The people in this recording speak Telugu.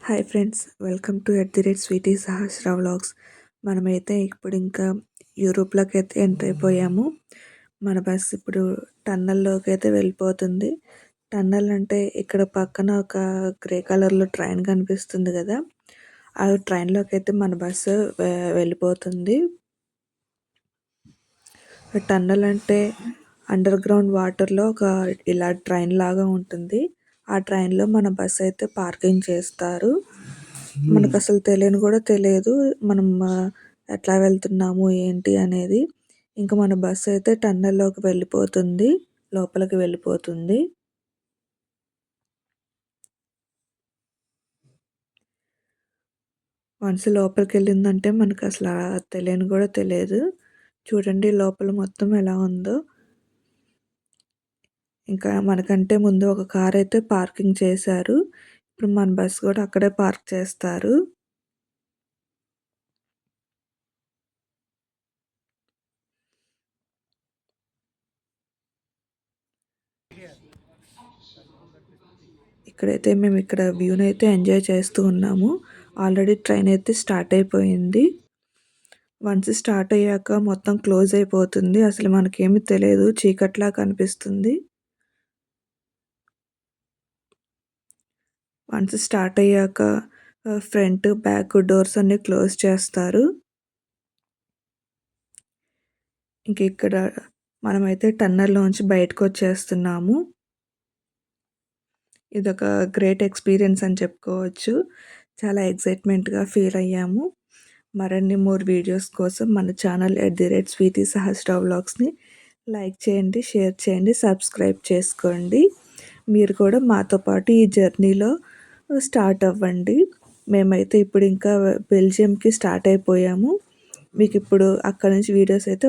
Hi friends, welcome to @Sweety Sahasra vlogs. మనమైతే ఇప్పుడు ఇంకా యూరోప్లోకి అయితే ఎంటర్ అయిపోయాము. మన బస్ ఇప్పుడు టన్నల్లోకి అయితే వెళ్ళిపోతుంది. టన్నల్ అంటే ఇక్కడ పక్కన ఒక గ్రే కలర్లో ట్రైన్ కనిపిస్తుంది కదా, ఆ ట్రైన్లోకి అయితే మన బస్సు వెళ్ళిపోతుంది. టన్నల్ అంటే అండర్ గ్రౌండ్ వాటర్లో ఒక ఇలా ట్రైన్ లాగా ఉంటుంది. ఆ ట్రైన్లో మన బస్ అయితే పార్కింగ్ చేస్తారు. మనకు అసలు తెలియని కూడా తెలియదు మనం ఎట్లా వెళ్తున్నాము ఏంటి అనేది. ఇంకా మన బస్సు అయితే టన్నెల్లోకి వెళ్ళిపోతుంది, లోపలికి వెళ్ళిపోతుంది. వన్స్ లోపలికి వెళ్ళిందంటే మనకు అసలు తెలియని కూడా తెలియదు. చూడండి లోపల మొత్తం ఎలా ఉందో. ఇంకా మనకంటే ముందు ఒక కార్ అయితే పార్కింగ్ చేశారు. ఇప్పుడు మన బస్ కూడా అక్కడే పార్క్ చేస్తారు. ఇక్కడైతే మేము ఇక్కడ వ్యూని అయితే ఎంజాయ్ చేస్తూ ఉన్నాము. ఆల్రెడీ ట్రైన్ అయితే స్టార్ట్ అయిపోయింది. వన్స్ స్టార్ట్ అయ్యాక మొత్తం క్లోజ్ అయిపోతుంది. అసలు మనకేమీ తెలియదు, చీకట్లా కనిపిస్తుంది. వన్స్ స్టార్ట్ అయ్యాక ఫ్రంట్ బ్యాక్ డోర్స్ అన్ని క్లోజ్ చేస్తారు. ఇంక ఇక్కడ మనమైతే టన్నెల్లోంచి బయటకు వచ్చేస్తున్నాము. ఇదొక గ్రేట్ ఎక్స్పీరియన్స్ అని చెప్పుకోవచ్చు. చాలా ఎక్సైట్మెంట్గా ఫీల్ అయ్యాము. మరిన్ని మోర్ వీడియోస్ కోసం మన ఛానల్ @స్వీటీ సహస్ర వ్లాగ్స్ని లైక్ చేయండి, షేర్ చేయండి, సబ్స్క్రైబ్ చేసుకోండి. మీరు కూడా మాతో పాటు ఈ జర్నీలో స్టార్ట్ అవ్వండి. మేమైతే ఇప్పుడు ఇంకా బెల్జియంకి స్టార్ట్ అయిపోయాము. మీకు ఇప్పుడు అక్కడ నుంచి వీడియోస్ అయితే